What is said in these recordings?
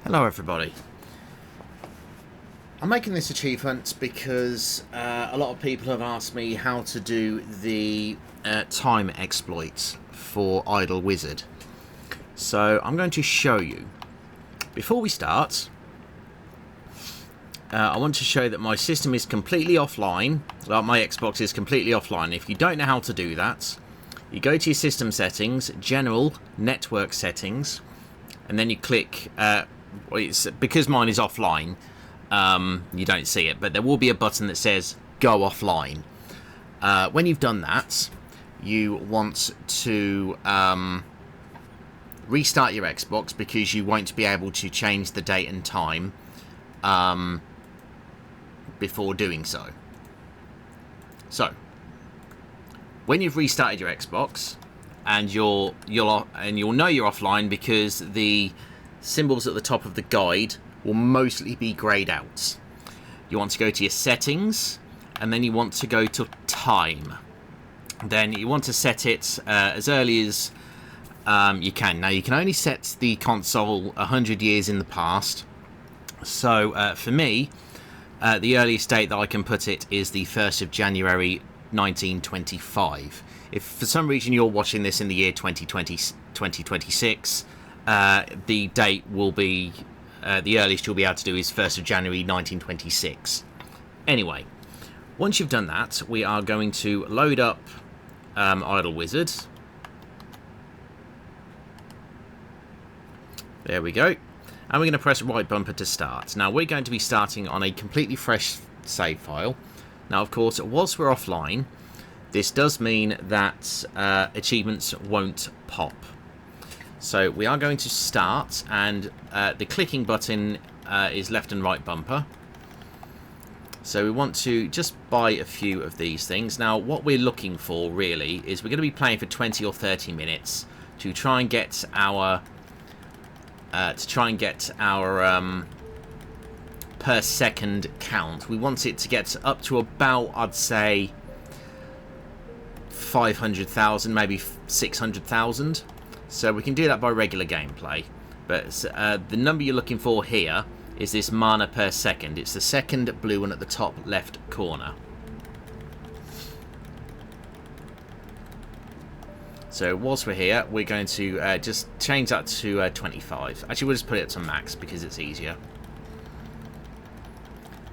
Hello everybody. I'm making this achievement because a lot of people have asked me how to do the time exploits for Idle Wizard. So I'm going to show you. Before we start, I want to show that my system is completely offline. Well, my Xbox is completely offline. If you don't know how to do that, you go to your system settings, General, Network Settings, and then you click... because mine is offline, you don't see it, but there will be a button that says Go Offline. When you've done that, you want to restart your Xbox because you won't be able to change the date and time before doing so. So, when you've restarted your Xbox, and you'll know you're offline because the symbols at the top of the guide will mostly be greyed out. You want to go to your settings, and then you want to go to time. Then you want to set it as early as you can. Now you can only set the console 100 years in the past. So for me, the earliest date that I can put it is the 1st of January 1925. If for some reason you're watching this in the year 2026, the date will be the earliest you'll be able to do is 1st of January 1926. Anyway, once you've done that, we are going to load up Idle Wizard. There we go. And we're going to press right bumper to start. Now we're going to be starting on a completely fresh save file. Now of course, whilst we're offline, this does mean that achievements won't pop. So we are going to start, and the clicking button is left and right bumper. So we want to just buy a few of these things. Now what we're looking for really is we're going to be playing for 20 or 30 minutes to try and get our per second count. We want it to get up to about, I'd say, 500,000, maybe 600,000. So we can do that by regular gameplay. But the number you're looking for here is this mana per second. It's the second blue one at the top left corner. So whilst we're here, we're going to just change that to 25. Actually, we'll just put it to max because it's easier.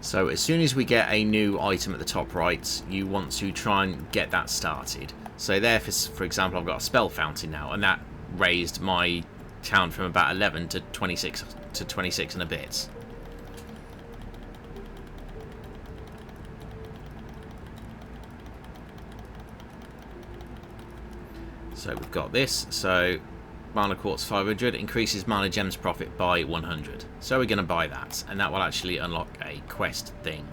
So as soon as we get a new item at the top right, you want to try and get that started. So there, for example, I've got a spell fountain now, and that raised my count from about 11 to 26 and a bit. So we've got this. So mana quartz 500 increases mana gems profit by 100. So we're going to buy that, and that will actually unlock a quest thing,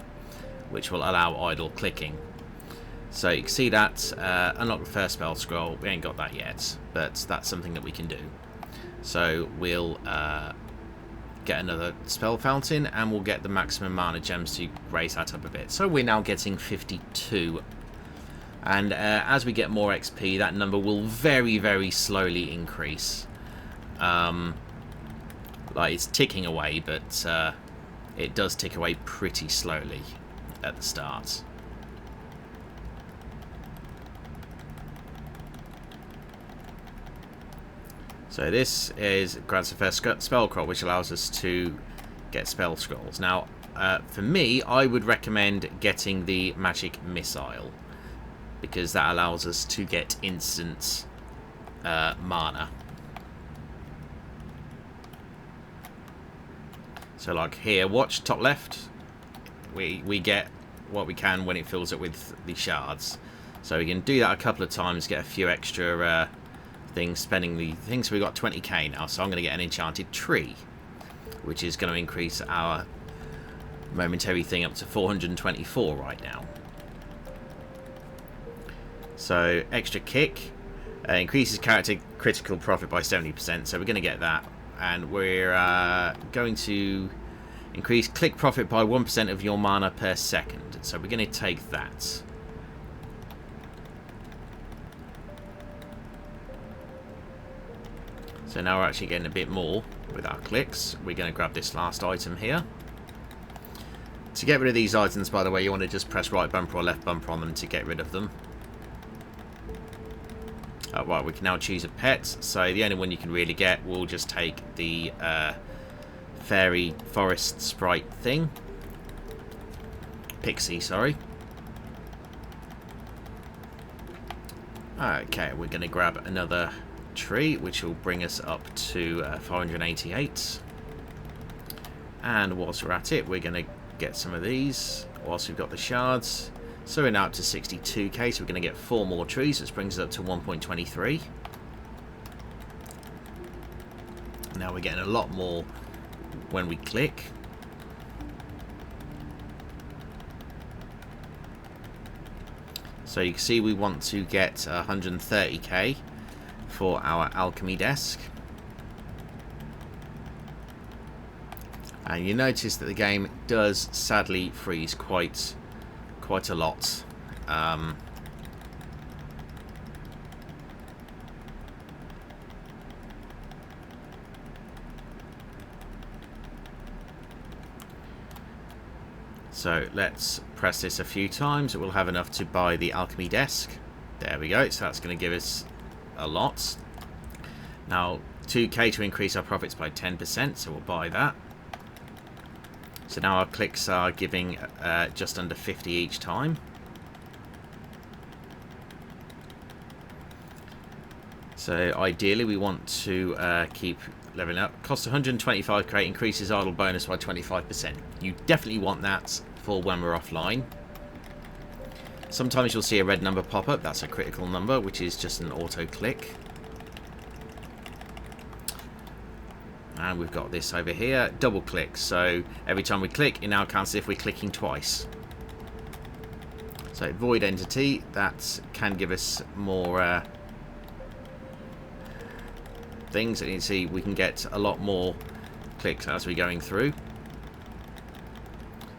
which will allow idle clicking. So you can see that unlock the first spell scroll. We ain't got that yet, but that's something that we can do. So we'll get another spell fountain, and we'll get the maximum mana gems to raise that up a bit. So we're now getting 52. And as we get more XP, that number will very, very slowly increase. Like it's ticking away, but it does tick away pretty slowly at the start. So this grants the first spell scroll, which allows us to get spell scrolls. Now, for me, I would recommend getting the magic missile, because that allows us to get instant mana. So like here, watch top left, we get what we can when it fills it with the shards. So we can do that a couple of times, get a few extra things, spending the things. So we've got 20k now, so I'm going to get an enchanted tree, which is going to increase our momentary thing up to 424 right now. So extra kick increases character critical profit by 70%, so we're going to get that, and we're going to increase click profit by 1% of your mana per second, so we're going to take that. So now we're actually getting a bit more. with our clicks. We're going to grab this last item here. To get rid of these items, by the way, you want to just press right bumper or left bumper on them to get rid of them. Right, we can now choose a pet. So the only one you can really get, we'll just take the fairy forest sprite thing. Pixie, sorry. Okay, we're going to grab another tree, which will bring us up to 588. And whilst we're at it, we're going to get some of these whilst we've got the shards. So we're now up to 62k, so we're going to get 4 more trees, which brings us up to 1.23. Now we're getting a lot more when we click. So you can see we want to get 130k for our alchemy desk. And you notice that the game does sadly freeze quite a lot. So let's press this a few times. It will have enough to buy the alchemy desk. There we go. So that's going to give us a lot. Now 2k to increase our profits by 10%, so we'll buy that. So now our clicks are giving just under 50 each time. So ideally we want to keep leveling up. Cost 125k, increases idle bonus by 25%. You definitely want that for when we're offline. Sometimes you'll see a red number pop up. That's a critical number, which is just an auto click. And we've got this over here, double click. So every time we click, it now counts as if we're clicking twice. So void entity, that can give us more things. And you can see we can get a lot more clicks as we're going through.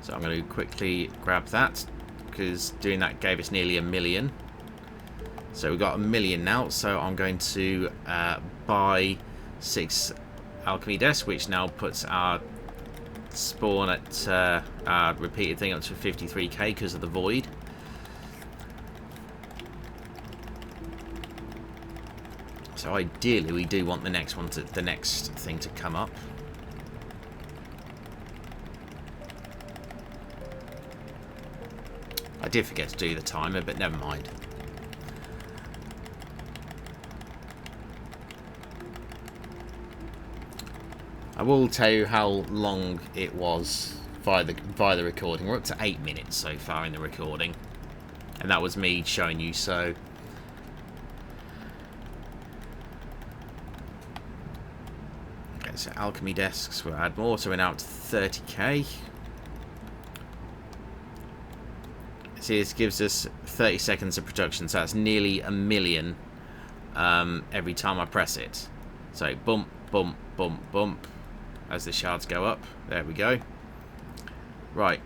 So I'm going to quickly grab that, because doing that gave us nearly 1 million. So we've got 1 million now. So I'm going to buy 6 alchemy desk, which now puts our spawn at our repeated thing up to 53k because of the void. So ideally we do want the next thing to come up. I did forget to do the timer, but never mind. I will tell you how long it was via the recording. We're up to 8 minutes so far in the recording, and that was me showing you. So okay, so alchemy desks, we'll add more, so we're now up to 30k. See, this gives us 30 seconds of production, so that's nearly 1 million every time I press it. So bump, bump, bump, bump as the shards go up. There we go. Right.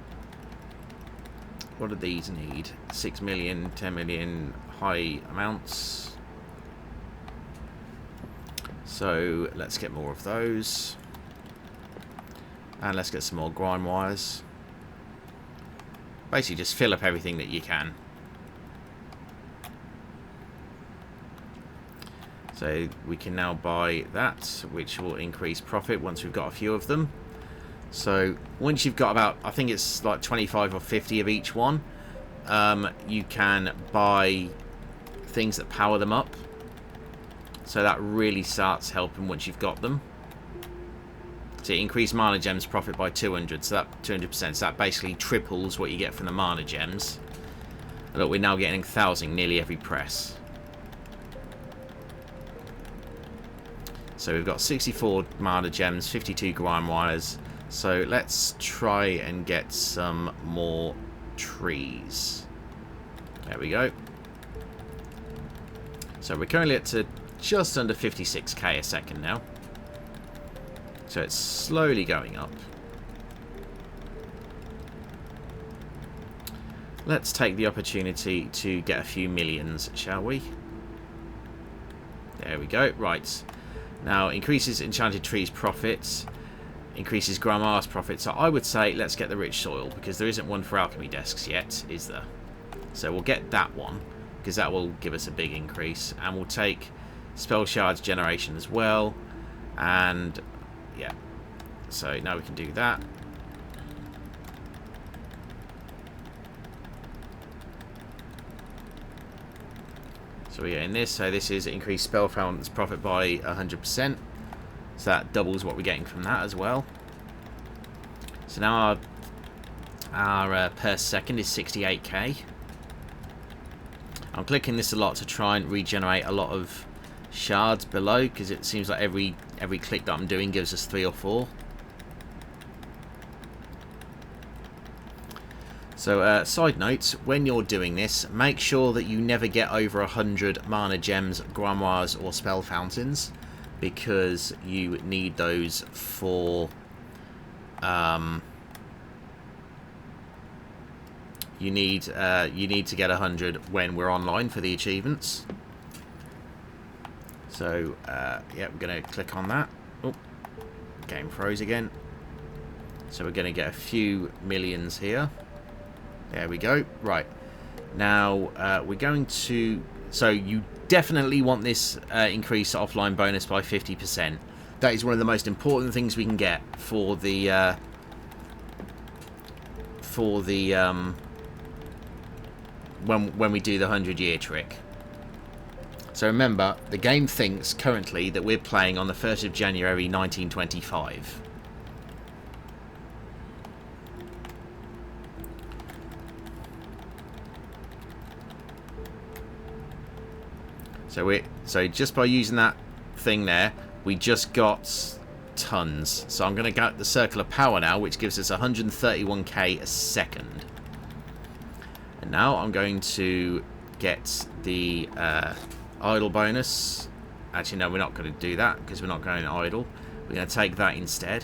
What do these need? 6 million, 10 million, high amounts. So let's get more of those. And let's get some more grind wires. Basically just fill up everything that you can. So we can now buy that, which will increase profit once we've got a few of them. So once you've got about, I think it's like 25 or 50 of each one, you can buy things that power them up. So that really starts helping once you've got them. So it increased mana gems profit by 200, so that 200%, so that basically triples what you get from the mana gems. And look, we're now getting 1,000 nearly every press. So we've got 64 mana gems, 52 grind wires. So let's try and get some more trees. There we go. So we're currently at to just under 56k a second now. So it's slowly going up. Let's take the opportunity to get a few millions, shall we? There we go. Right. Now, increases enchanted trees profits, increases grandma's profit. So I would say let's get the rich soil, because there isn't one for alchemy desks yet, is there? So we'll get that one, because that will give us a big increase. And we'll take spell shards generation as well. And yeah, so now we can do that. So we're getting this. So this is increased spell fountain's profit by 100%. So that doubles what we're getting from that as well. So now our per second is 68k. I'm clicking this a lot to try and regenerate a lot of shards below, because it seems like every click that I'm doing gives us 3 or 4. So side note, when you're doing this, make sure that you never get over 100 mana gems, grimoires or spell fountains, because you need those for you need to get 100 when we're online for the achievements. So yeah, we're going to click on that. Oh, game froze again. So we're going to get a few millions here. There we go. Right, now we're going to, so you definitely want this increase offline bonus by 50%. That is one of the most important things we can get for the when we do the 100-year trick. So remember, the game thinks currently that we're playing on the 1st of January 1925. So just by using that thing there, we just got tons. So I'm going to get the circle of power now, which gives us 131k a second. And now I'm going to get the idle bonus. Actually, no, we're not going to do that because we're not going idle. We're going to take that instead.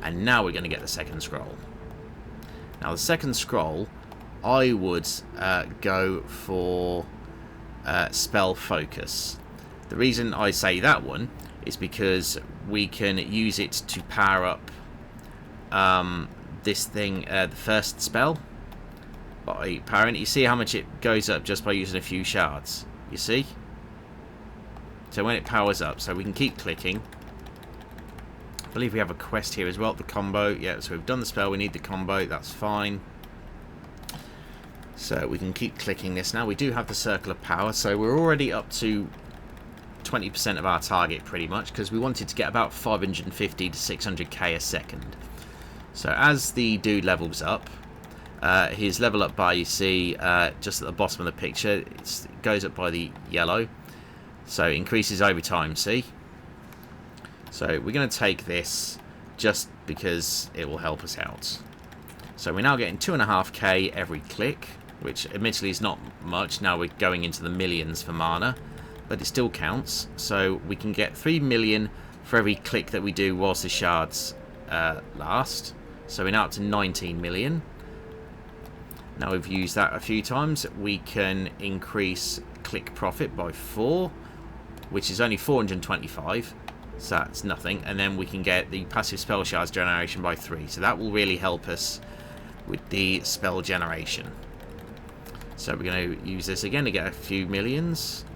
And now we're going to get the second scroll. Now the second scroll, I would go for spell focus. The reason I say that one is because we can use it to power up this thing, the first spell. By powering it, you see how much it goes up just by using a few shards. You see? So when it powers up, so we can keep clicking. I believe we have a quest here as well, the combo. Yeah, so we've done the spell, we need the combo, that's fine. So we can keep clicking this now. We do have the circle of power, so we're already up to 20% of our target pretty much, because we wanted to get about 550 to 600k a second. So as the dude levels up, his level up bar, you see just at the bottom of the picture, it goes up by the yellow. So it increases over time, see? So we're going to take this just because it will help us out. So we're now getting 2.5k every click, which admittedly is not much. Now we're going into the millions for mana, but it still counts. So we can get 3 million for every click that we do whilst the shards last. So we're now up to 19 million. Now we've used that a few times, we can increase click profit by 4, which is only 425. So that's nothing, and then we can get the passive spell shards generation by 3. So that will really help us with the spell generation. So we're going to use this again to get a few millions.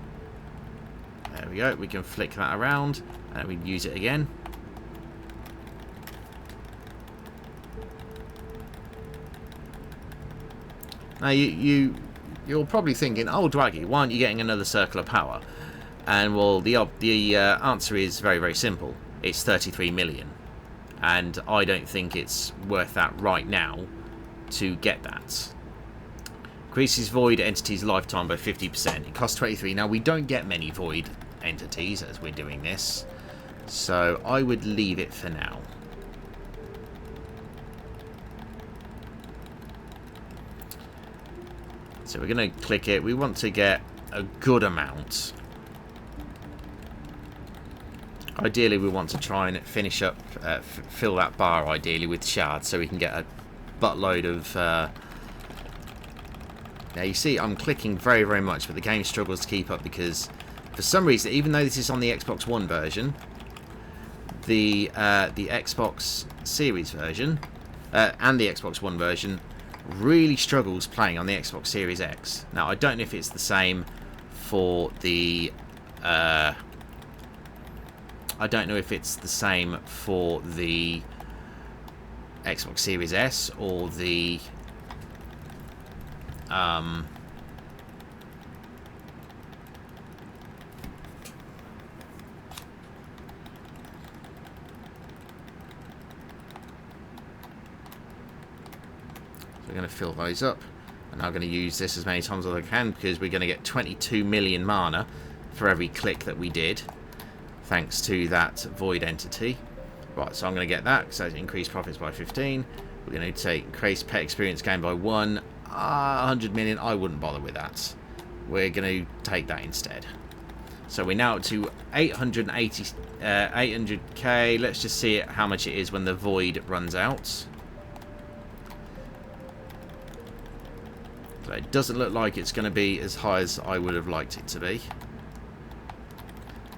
There we go. We can flick that around, and we can use it again. Now you're probably thinking, oh Dwaggy, why aren't you getting another circle of power? And well, the answer is very, very simple. It's 33 million. And I don't think it's worth that right now to get that. Increases void entities lifetime by 50%. It costs 23. Now, we don't get many void entities as we're doing this. So I would leave it for now. So we're going to click it. We want to get a good amount. Ideally, we want to try and finish up, fill that bar ideally with shards, so we can get a buttload Now you see I'm clicking very, very much, but the game struggles to keep up because for some reason, even though this is on the Xbox One version, the Xbox Series version and the Xbox One version really struggles playing on the Xbox Series X. Now I don't know if it's the same for the I don't know if it's the same for the Xbox Series S or the we're going to fill those up, and I'm going to use this as many times as I can because we're going to get 22 million mana for every click that we did, thanks to that void entity. Right, so I'm going to get that, so increase profits by 15. We're going to take increase pet experience gain by 1. 100 million, I wouldn't bother with that. We're going to take that instead. So we're now up to 800k. Let's just see how much it is when the void runs out. So it doesn't look like it's going to be as high as I would have liked it to be.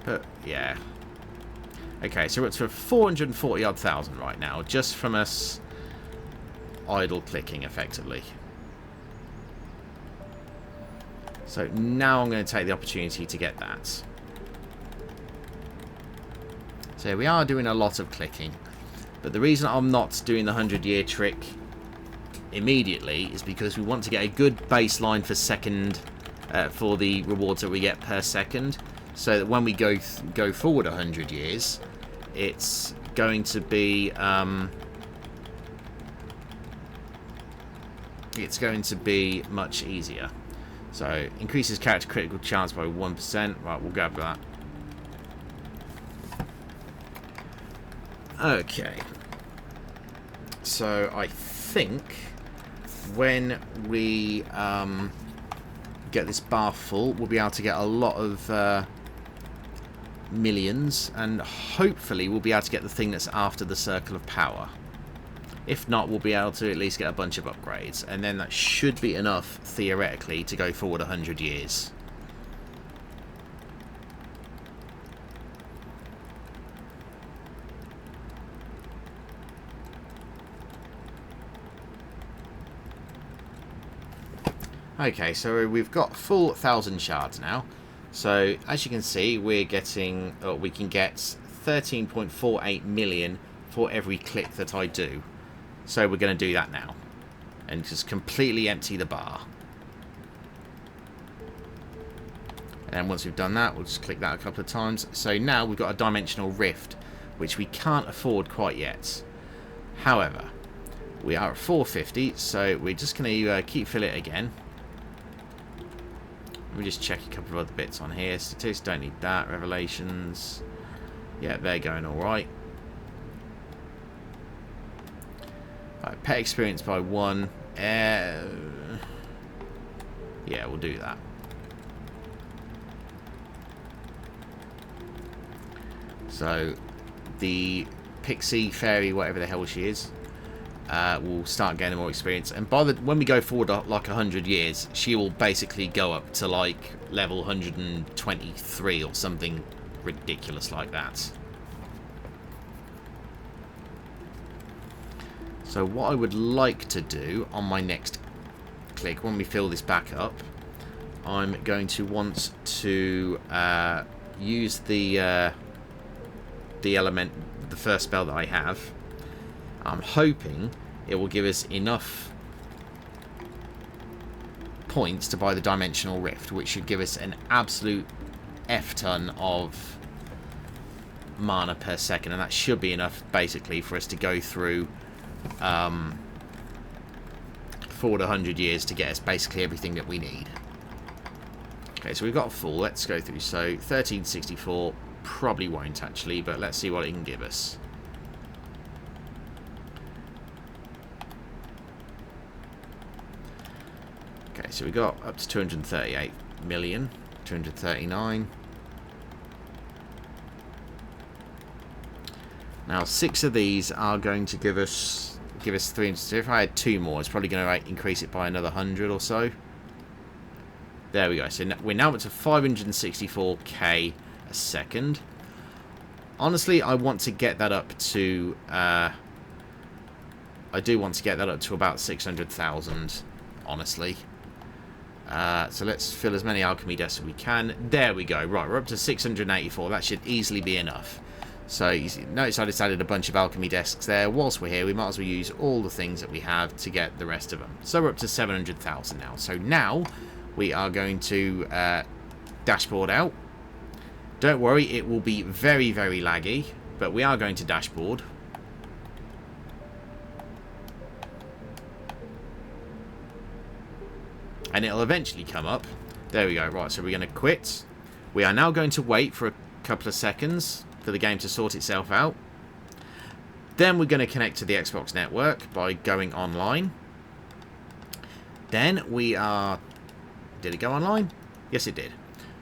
But yeah. Okay, so we're up to 440 odd thousand right now, just from us idle clicking effectively. So now I'm going to take the opportunity to get that. So we are doing a lot of clicking, but the reason I'm not doing the 100-year trick immediately is because we want to get a good baseline for second for the rewards that we get per second, so that when we go forward 100 years, it's going to be much easier. So increases character critical chance by 1%. Right, we'll grab that. Okay. So I think when we get this bar full, we'll be able to get a lot of millions, and hopefully we'll be able to get the thing that's after the Circle of Power. If not, we'll be able to at least get a bunch of upgrades, and then that should be enough, theoretically, to go forward 100 years. Okay, so we've got full 1,000 shards now. So as you can see, we're getting, we can get 13.48 million for every click that I do. So we're going to do that now, and just completely empty the bar. And once we've done that, we'll just click that a couple of times. So now we've got a dimensional rift, which we can't afford quite yet. However, we are at 450, so we're just going to keep fill it again. Let me just check a couple of other bits on here. Statistics, don't need that. Revelations, yeah, they're going all right. Right, pet experience by 1. Yeah, we'll do that. So the pixie fairy, whatever the hell she is, will start gaining more experience, and when we go forward like 100 years, she will basically go up to like level 123 or something ridiculous like that. So what I would like to do on my next click, when we fill this back up, I'm going to want to use the element, the first spell that I have. I'm hoping it will give us enough points to buy the Dimensional Rift, which should give us an absolute F-ton of mana per second, and that should be enough basically for us to go through forward 100 years to get us basically everything that we need. Okay, so we've got a full. Let's go through. So 1364 probably won't actually, but let's see what it can give us. Okay, so we got up to 238 million, 239. Now 6 of these are going to give us 300. So if I had 2 more, it's probably going to increase it by another 100 or so. There we go. So we're now up to 564k a second. Honestly, I want to get that up to... I do want to get that up to about 600,000, honestly. So let's fill as many alchemy desks as we can. There we go. Right, we're up to 684. That should easily be enough. So you notice I just added a bunch of alchemy desks there. Whilst we're here, we might as well use all the things that we have to get the rest of them. So we're up to 700,000 now. So now we are going to dashboard out. Don't worry, it will be very, very laggy, but we are going to dashboard. And it'll eventually come up. There we go. Right, so we're going to quit. We are now going to wait for a couple of seconds for the game to sort itself out. Then we're going to connect to the Xbox network by going online. Then we are... Did it go online? Yes, it did.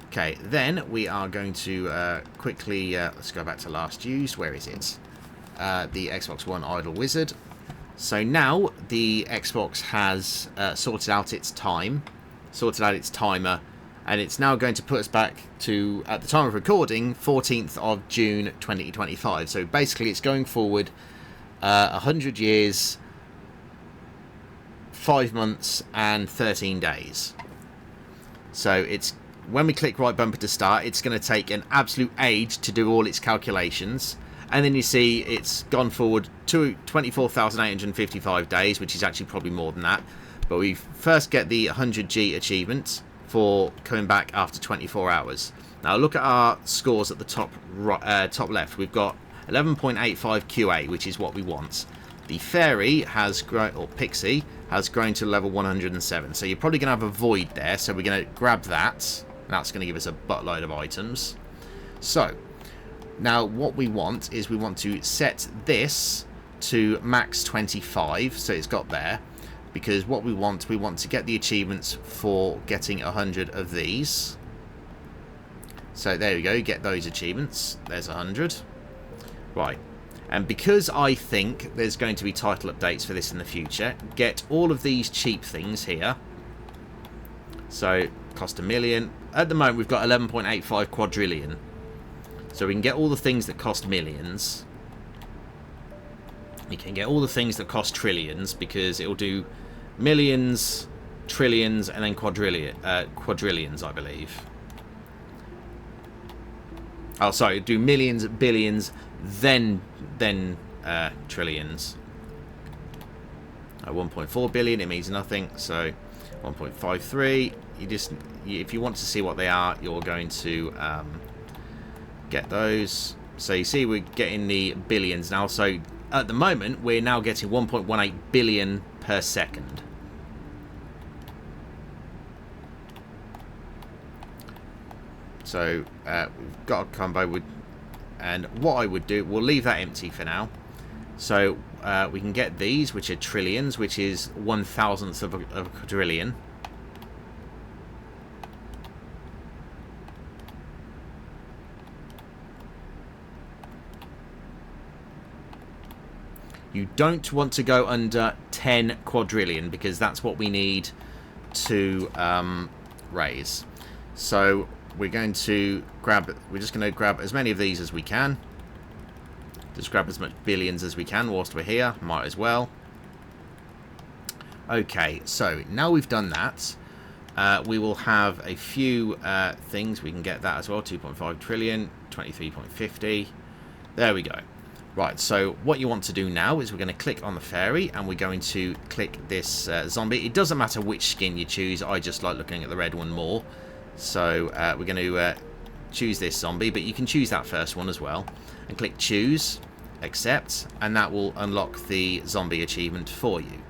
Okay, then we are going to quickly... let's go back to last used. Where is it? The Xbox One Idle Wizard. So now the Xbox has sorted out its time, sorted out its timer, and it's now going to put us back to, at the time of recording, 14th of June 2025. So basically it's going forward 100 years, 5 months, and 13 days. So it's, when we click right bumper to start, it's going to take an absolute age to do all its calculations. And then you see it's gone forward to 24,855 days, which is actually probably more than that. But we first get the 100G achievement for coming back after 24 hours. Now look at our scores at the top top left. We've got 11.85 QA, which is what we want. The Fairy has grown, or Pixie, has grown to level 107. So you're probably going to have a void there. So we're going to grab that. That's going to give us a buttload of items. So... Now, what we want is we want to set this to max 25, so it's got there, because what we want to get the achievements for getting 100 of these. So there we go, get those achievements. There's 100. Right. And because I think there's going to be title updates for this in the future, get all of these cheap things here. So, cost $1 million. At the moment, we've got 11.85 quadrillion. So we can get all the things that cost millions. You can get all the things that cost trillions, because it'll do millions, trillions, and then quadrillions, I believe. Oh, sorry, do millions, billions, then trillions. 1.4 billion, it means nothing. So 1.53. If you want to see what they are, you're going to get those. So you see we're getting the billions now. So at the moment we're now getting 1.18 billion per second. So we've got a combo with, and what I would do, we'll leave that empty for now. So we can get these, which are trillions, which is 1,000th of a quadrillion. You don't want to go under 10 quadrillion, because that's what we need to raise. So we're going to grab, we're just going to grab as many of these as we can. Just grab as much billions as we can whilst we're here. Might as well. Okay, so now we've done that, we will have a few things. We can get that as well. 2.5 trillion, 23.50. There we go. Right, so what you want to do now is we're going to click on the fairy, and we're going to click this zombie. It doesn't matter which skin you choose. I just like looking at the red one more. So we're going to choose this zombie, but you can choose that first one as well. And click choose, accept, and that will unlock the zombie achievement for you.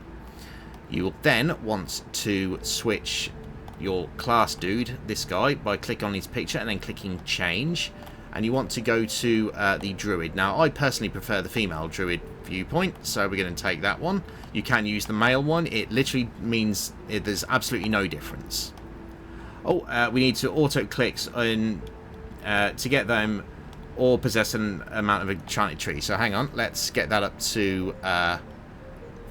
You will then want to switch your class dude, this guy, by clicking on his picture and then clicking change. And you want to go to the druid. Now, I personally prefer the female druid viewpoint, so we're going to take that one. You can use the male one. It literally means there's absolutely no difference. Oh, we need to auto-clicks on to get them or possess an amount of enchanted tree. So hang on, let's get that up to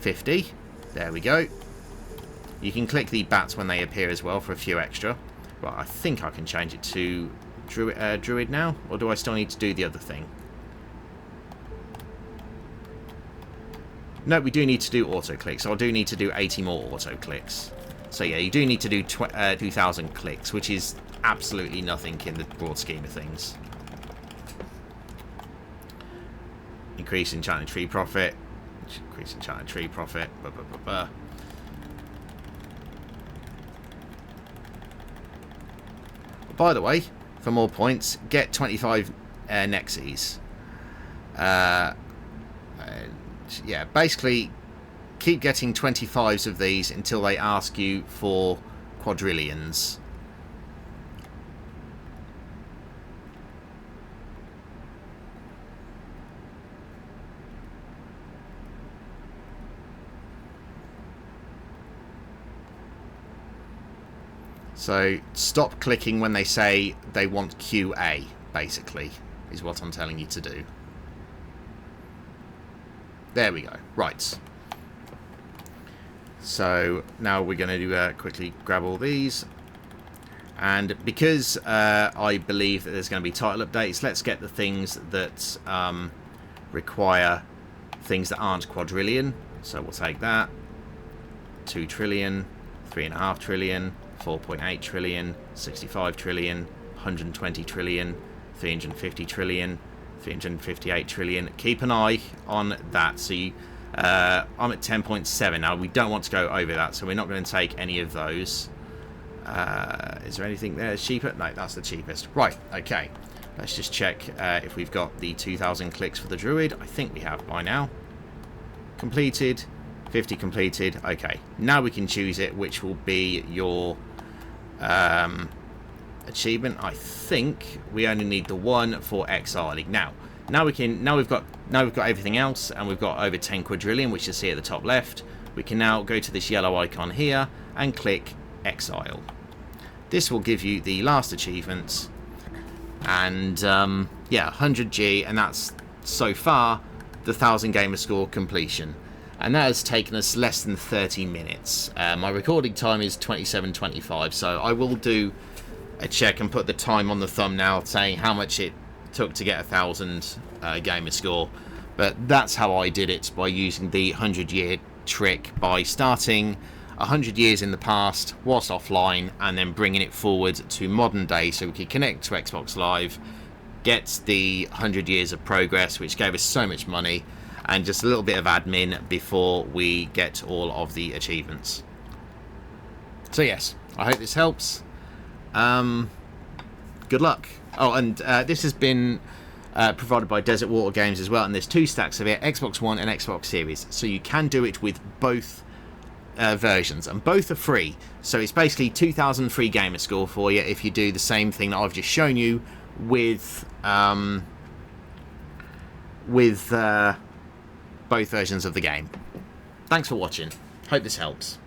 50. There we go. You can click the bats when they appear as well for a few extra. Right, I think I can change it to Druid now, or do I still need to do the other thing? No, we do need to do auto clicks. So I do need to do 80 more auto clicks. So yeah, you do need to do 2,000 clicks, which is absolutely nothing in the broad scheme of things. Increase enchanted tree profit. Increase enchanted tree profit. Blah, blah, blah, blah. By the way, for more points, get 25 Nexes. Yeah, basically keep getting 25s of these until they ask you for quadrillions. So stop clicking when they say they want QA, basically, is what I'm telling you to do. There we go. Right. So now we're going to quickly grab all these. And because I believe that there's going to be title updates, let's get the things that require things that aren't quadrillion. So we'll take that. 2 trillion, 3.5 trillion, 4.8 trillion, 65 trillion, 120 trillion, 350 trillion, 358 trillion. Keep an eye on that. So you, I'm at 10.7 now. We don't want to go over that, so we're not going to take any of those. Is there anything there cheaper? No, that's the cheapest. Right, okay. Let's just check if we've got the 2,000 clicks for the Druid. I think we have by now. Completed. 50 completed. Okay, now we can choose it, which will be your achievement. I think we only need the one for exiling. Now we've got everything else, and we've got over 10 quadrillion, which you see at the top left. We can now go to this yellow icon here and click exile. This will give you the last achievements, and yeah, 100G, and that's so far the 1,000 gamer score completion. And that has taken us less than 30 minutes. My recording time is 27:25, so I will do a check and put the time on the thumbnail saying how much it took to get 1,000 gamer score. But that's how I did it, by using the 100-year trick, by starting 100 years in the past whilst offline and then bringing it forward to modern day so we could connect to Xbox Live, get the 100 years of progress, which gave us so much money, and just a little bit of admin before we get all of the achievements. So yes, I hope this helps. Good luck. Oh, and this has been provided by Desert Water Games as well, and there's 2 stacks of it, Xbox One and Xbox Series, so you can do it with both versions, and both are free. So it's basically 2,000 free gamer score for you if you do the same thing that I've just shown you with both versions of the game. Thanks for watching. Hope this helps.